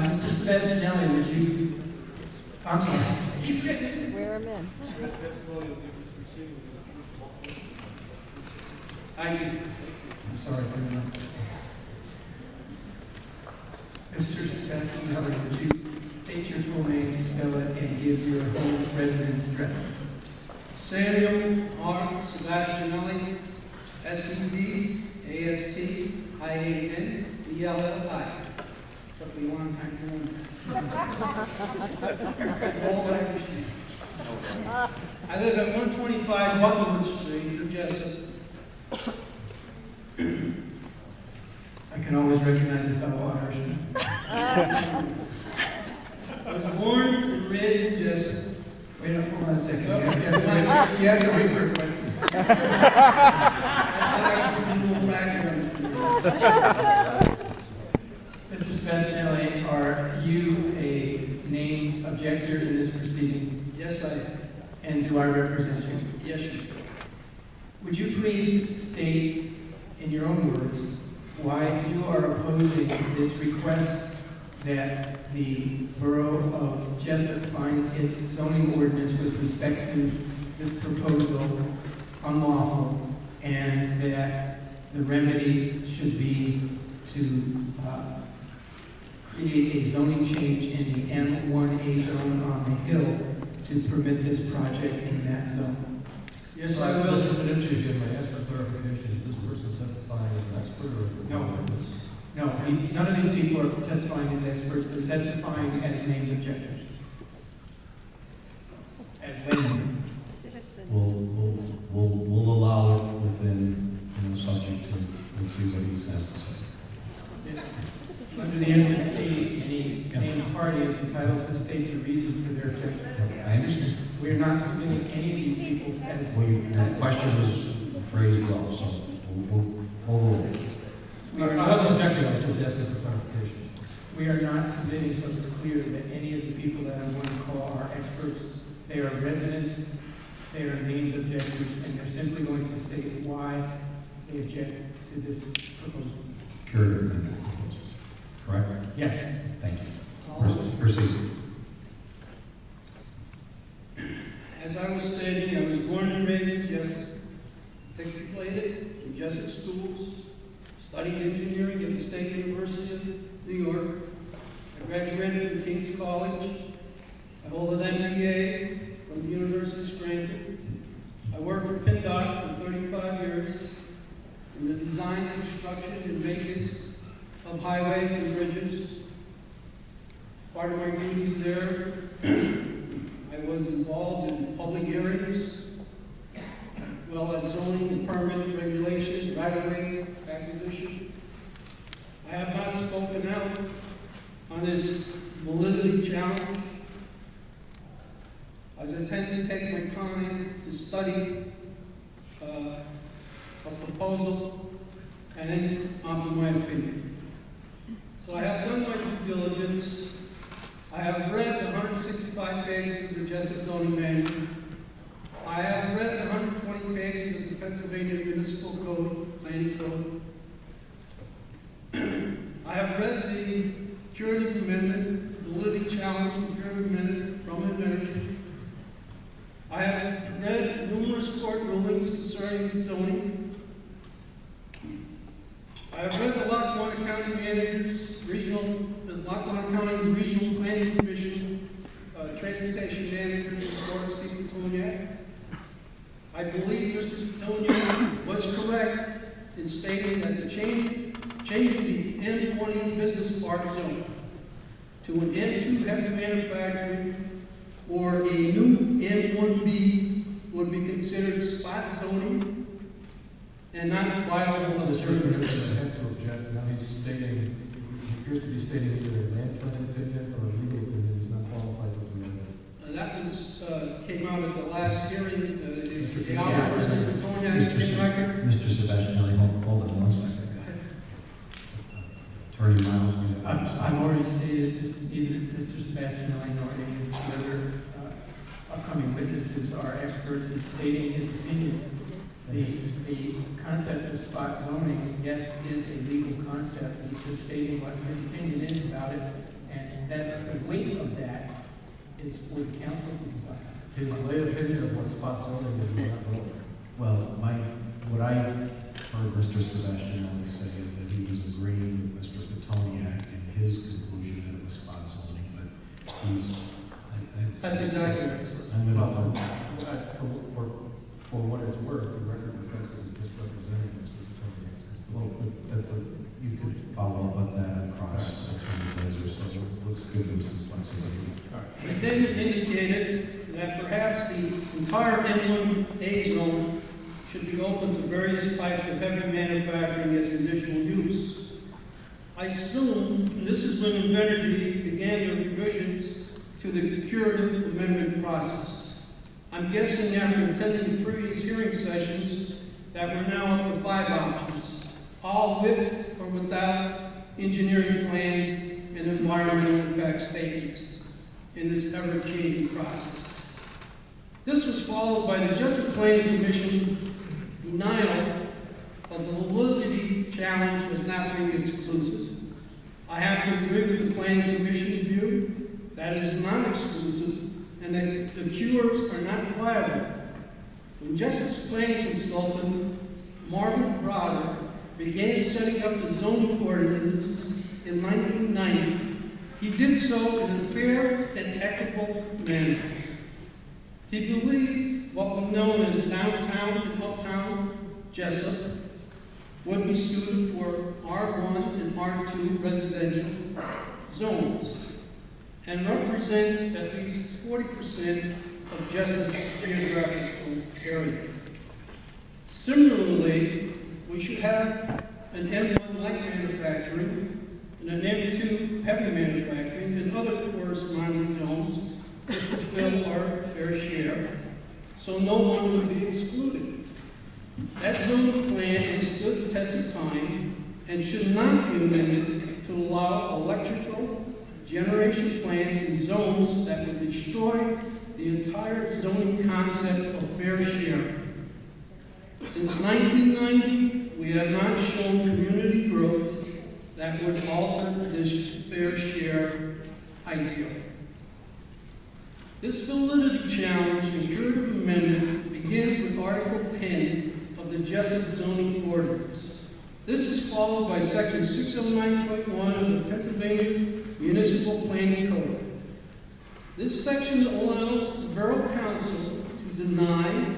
Mr. Sebastianelli, would you, I'm sorry. Swear him in. I'm sorry for that. Mr. Sebastianelli, would you state your full name, spell it, and give your home residence address? Samuel R. Sebastianelli, S-E-B-A-S-T-I-A-N-E-L-L-I. Took me a long time to learn that. All I understand. I live at 125 Butterwood Street in Jessup. I can always recognize a fellow Irishman. I was born and raised in Jessup. Wait, hold on a second. You have to wait for a question. Mr. Sebastianelli, are you a named objector in this proceeding? Yes, I am. And do I represent you? Yes, you do. Would you please state, in your own words, why you are opposing this request that the Borough of Jessup find its zoning ordinance with respect to this proposal unlawful, and that the remedy should be to create a zoning change in the M1A zone on the hill to permit this project in that zone? Yes, I will. Mr. Finucci, may I ask for clarification? Is this person testifying as an expert or is it? No, none of these people are testifying as experts. They're testifying as named objectors. As laymen. Citizens. We'll allow it within the subject and see what he has to say. Under the MSC, any named party is entitled to state the reason for their objection. I understand. We are not submitting any of these people as... Your question was phrased well, so we'll overrule. I wasn't objecting, I was just asking for clarification. We are not submitting, so it's clear that any of the people that I want to call are experts. They are residents, they are named objectors, and they're simply going to state why they object to this proposal. Curative amendment proposal. Correct? Yes. Thank you. Proceed. As I was stating, I was born and raised in Jessup, matriculated in Jessup schools, studied engineering at the State University of New York. I graduated from King's College. I hold an MBA from the University of Scranton. I worked for PennDOT for 35 years in the design, construction, and maintenance of highways and bridges. Part of my duties there, I was involved in public hearings, as well as zoning and permit regulation, right-of-way acquisition. I have not spoken out on this validity challenge, as I tend to take my time to study a proposal and then offer my opinion. So I have done my due diligence. I have read the 165 pages of the Jessup zoning manual. I have read the 120 pages of the Pennsylvania Municipal Code, Planning Code. I have read the curative amendment, validity challenge, the curative amendment from Invenergy. I have read numerous court rulings concerning zoning. I have read the Lackawanna County Lackawanna County Regional Planning Commission Transportation Manager report, Stephen Toniak. I believe Mr. Toniak was correct in stating that the changing the N20 business park zone to an N2 heavy manufacturing or a new N1B would be considered spot zoning and not viable On of the the circuit, I survey. have to object. Now he's stating, he appears to be stating either a land plan opinion or a legal opinion. He's not qualified with the amendment. That was, came out at the last hearing, the Mr. offer of Mr. Toniak's record. Mr. Sebastianelli, hold on 1 second. Attorney Miles. I've already stated, neither Mr. Sebastianelli nor any of the other upcoming witnesses are experts in stating his opinion. The concept of spot zoning, yes, is a legal concept. He's just stating what his opinion is about it, and that the weight of that is for the council to decide. His lay opinion of what spot zoning is not relevant. Well, what I heard Mr. Sebastianelli say is that he was agreeing with Mr. Petoniak in his conclusion that it was spot zoning, but he's, That's exactly what I said. I'm Well, gonna, for what it's worth, the record reflects that he's misrepresenting Mr. Petoniak's well, you could follow up on that across the laser, so it looks good with some flexibility. It then indicated that perhaps the entire M1A zone should be open to various types of heavy manufacturing as conditional use. I assume, and this is when Invenergy began their revisions to the curative amendment process. I'm guessing after attending the previous hearing sessions that we're now up to 5 options, all with or without engineering plans and environmental impact statements in this ever-changing process. This was followed by the Jessup Planning Commission denial of the validity challenge as not being exclusive. I have to agree with the Planning Commission view that it is not exclusive and that the cures are not viable. When Jessup's planning consultant, Marvin Broder, began setting up the zoning ordinances in 1990, he did so in a fair and equitable manner. He believed what was known as downtown and uptown Jessup would be suited for R1 and R2 residential zones and represents at least 40% of Jessup's geographical area. Similarly, we should have an M1 light manufacturing and an M2 heavy manufacturing and other corresponding zones to fulfill our fair share, so no one would be excluded. That zoning plan has stood the test of time and should not be amended to allow electrical generation plants in zones that would destroy the entire zoning concept of fair share. Since 1990, we have not shown community growth that would alter this fair share ideal. This validity challenge and curative amendment begins with Article 10 of the Jessup zoning ordinance. This is followed by Section 609.1 of the Pennsylvania Municipal Planning Code. This section allows the Borough Council to deny,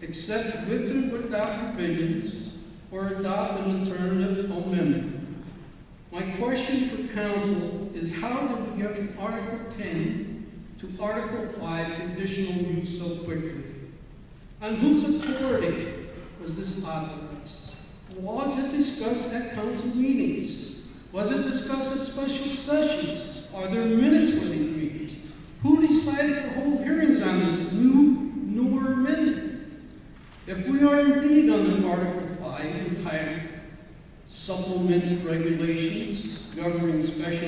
accept with and without provisions, or adopt an alternative amendment. My question for Council is how did we get from Article 10 to Article 5 conditional use so quickly? On whose authority was this authorized? Was it discussed at council meetings? Was it discussed at special sessions? Are there minutes for these meetings? Who decided to hold hearings on this newer amendment? If we are indeed under Article 5 entitled Supplement Regulations governing special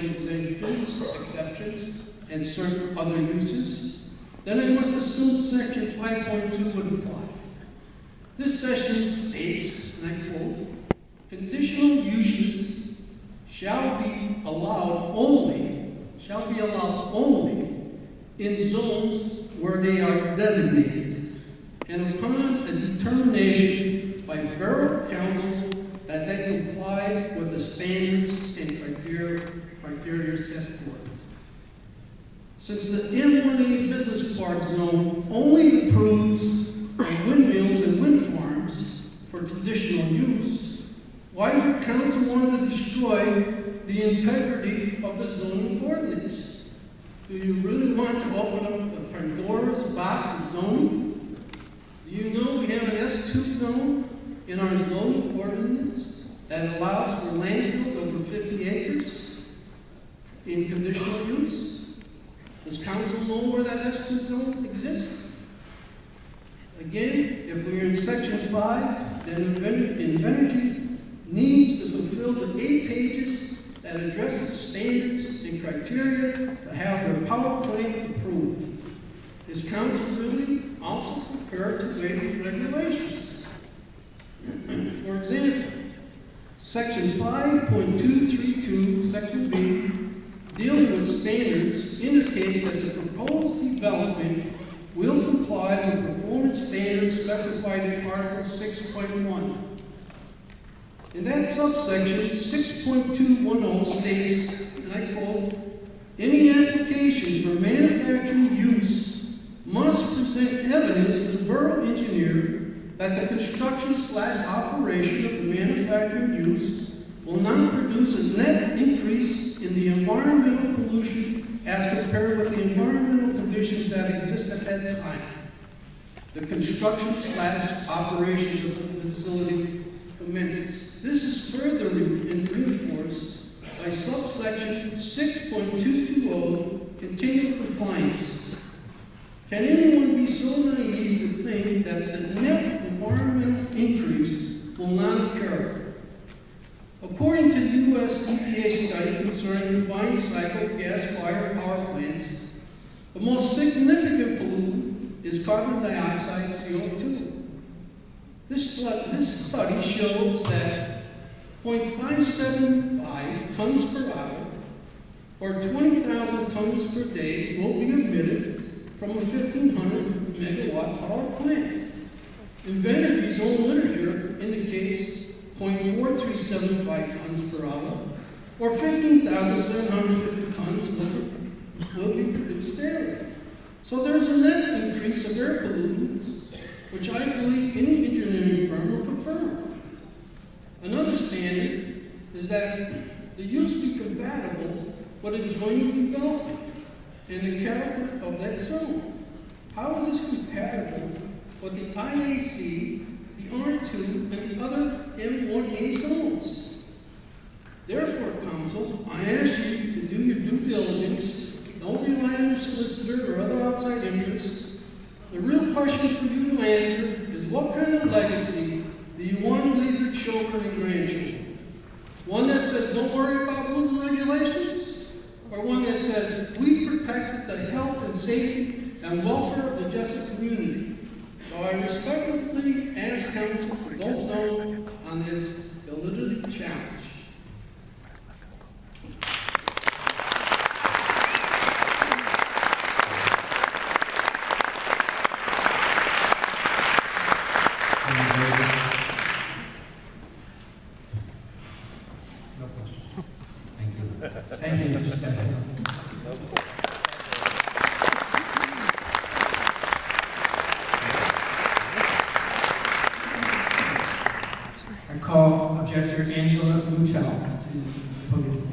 exceptions, and certain other uses, then I must assume Section 5.2 would apply. This section states, and I quote, conditional uses shall be allowed only in zones where they are designated, and upon a determination by Borough Council that they comply with the standards and criteria set forth. Since the M1A Business Park Zone only approves windmills and wind farms for traditional use, why would council want to destroy the integrity of the zoning ordinance? Do you really want to open up the Pandora's box of zoning? Do you know we have an S2 zone in our zoning ordinance that allows for landfills over 50 acres in conditional use? Does council know where that S2 zone exists? Again, if we're in Section 5, then Invenergy needs to fulfill the 8 pages that addresses standards and criteria to have their power plant approved. Is council really also prepared to waive these regulations? For example, Section 5.232, Section B, dealing with standards indicates that the proposed development will comply with performance standards specified in Article 6.1. In that subsection, 6.210 states, and I quote, "Any application for manufacturing use must present evidence to the borough engineer that the construction/operation of the manufacturing use will not produce a net increase in the environmental pollution as compared with the environmental conditions that exist at that time. The construction/operation of the facility commences." This is further reinforced by subsection 6.220, continual compliance. Can anyone be so naive to think that the net environmental increase will not occur? According to the U.S. EPA study concerning combined cycle gas-fired power plants, the most significant pollutant is carbon dioxide, CO2. This study shows that 0.575 tons per hour, or 20,000 tons per day, will be emitted from a 1,500 megawatt power plant. Invenergy's own literature indicates 0.4375 tons per hour, or 15,750 tons will be produced daily. So there's a net increase of air pollutants, which I believe any engineering firm will confirm. Another standard is that the use be compatible with adjoining development and the character of that zone. How is this compatible with the IAC, the R2, and the other M1A zones? Therefore, Council, I ask you to do your due diligence. Don't rely on your solicitor or other outside interests. The real question for you to answer is, what kind of legacy do you want to leave your children and grandchildren? One that says, don't worry about rules and regulations? Or one that says, we protected the health and safety and welfare of the Jessup community? So I respectfully ask Council to vote no on this validity challenge. No questions. Thank you. Thank you, Mr. Stefano. I call Objector Angela Luchel to the podium.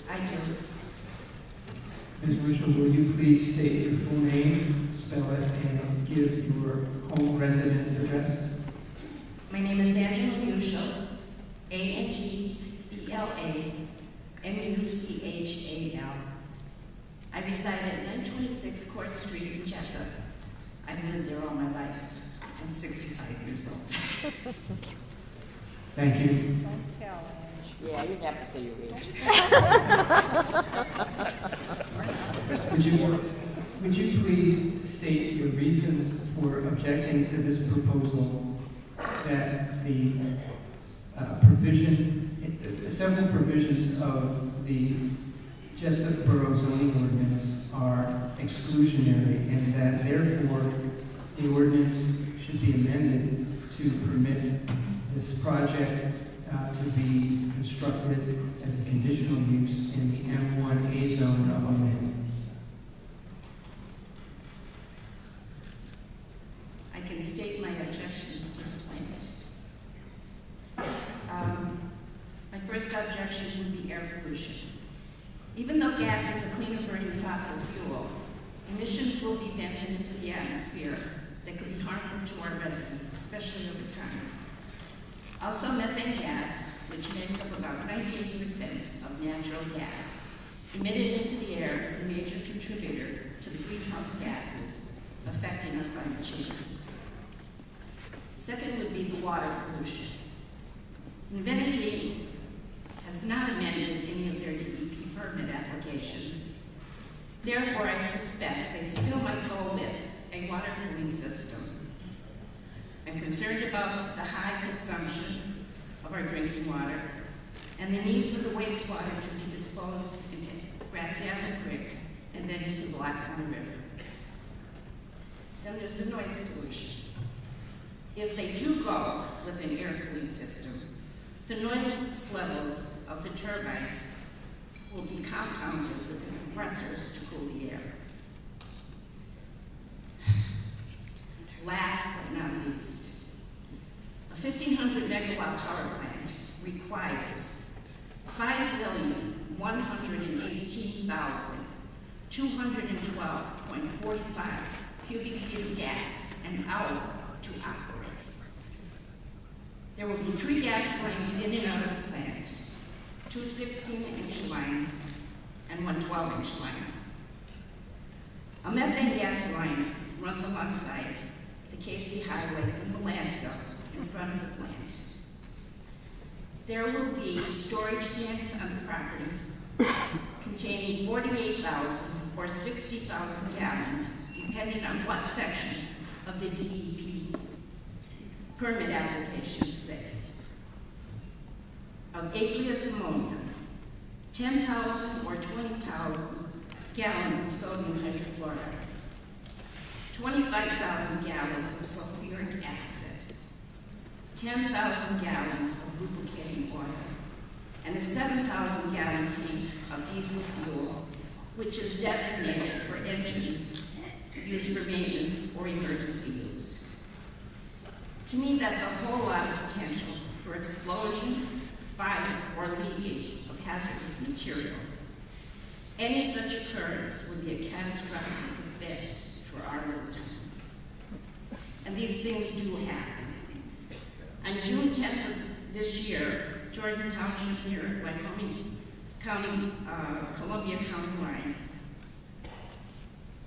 I do. Ms. Ruschel, will you please state your full name, spell it, and give your home residence address? My name is Angela Muchel, Angela Muchal. I reside at 926 Court Street in Jessup. I've lived there all my life. I'm 65 years old. Thank you. Don't tell, Ange. Yeah, you never say your age. Would you please state your reasons for objecting to this proposal, that the several provisions of the Jessup Borough zoning ordinance are exclusionary, and that therefore the ordinance should be amended to permit this project to be constructed as a conditional use in the M1A zone of land? I can state my objections to the plant. My first objection would be air pollution. Even though gas is a cleaner burning fossil fuel, emissions will be vented into the atmosphere that could be harmful to our residents, especially over time. Also, methane gas, which makes up about 98% of natural gas, emitted into the air is a major contributor to the greenhouse gases affecting our climate changes. Second would be the water pollution. Invenergy has not amended any of their DEP permit applications. Therefore, I suspect they still might go with a water cooling system. I'm concerned about the high consumption of our drinking water and the need for the wastewater to be disposed into Graciela Creek and then into the Lackawanna River. Then there's the noise pollution. If they do go with an air cooling system, the noise levels of the turbines will be compounded with the compressors to cool the air. Last but not least, a 1,500 megawatt power plant requires 5,118,212.45 cubic feet of gas an hour to operate. There will be 3 gas lines in and out of the plant, 2 16-inch lines and 1 12-inch line. A methane gas line runs alongside the KC Highway from the landfill in front of the plant. There will be storage tanks on the property containing 48,000 or 60,000 gallons, depending on what section of the DEP permit applications say, of aqueous ammonia, 10,000 or 20,000 gallons of sodium hydrochloride, 25,000 gallons of sulfuric acid, 10,000 gallons of lubricating oil, and a 7,000 gallon tank of diesel fuel, which is designated for engines used for maintenance or emergency use. To me, that's a whole lot of potential for explosion, fire, or leakage of hazardous materials. Any such occurrence would be a catastrophic event for our little town. And these things do happen. On June 10th of this year, Jordan Township near Lycoming County, Columbia County line,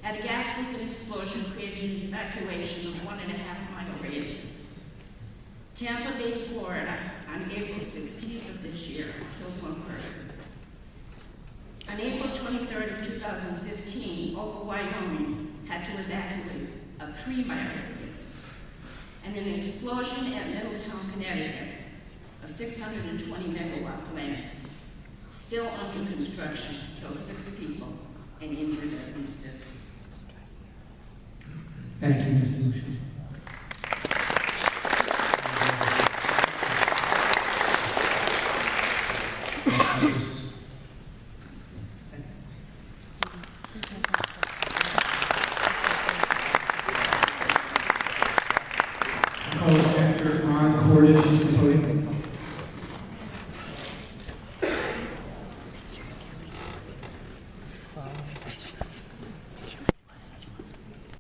had a gas leak and explosion creating an evacuation of 1.5-mile radius. Tampa Bay, Florida, on April 16th of this year, killed 1 person. On April 23rd of 2015, Opal, Wyoming, had to evacuate a 3-mile radius. And an explosion at Middletown, Connecticut, a 620 megawatt plant, still under construction, killed 6 people and injured at least 50. Thank you, Ms. Lucia.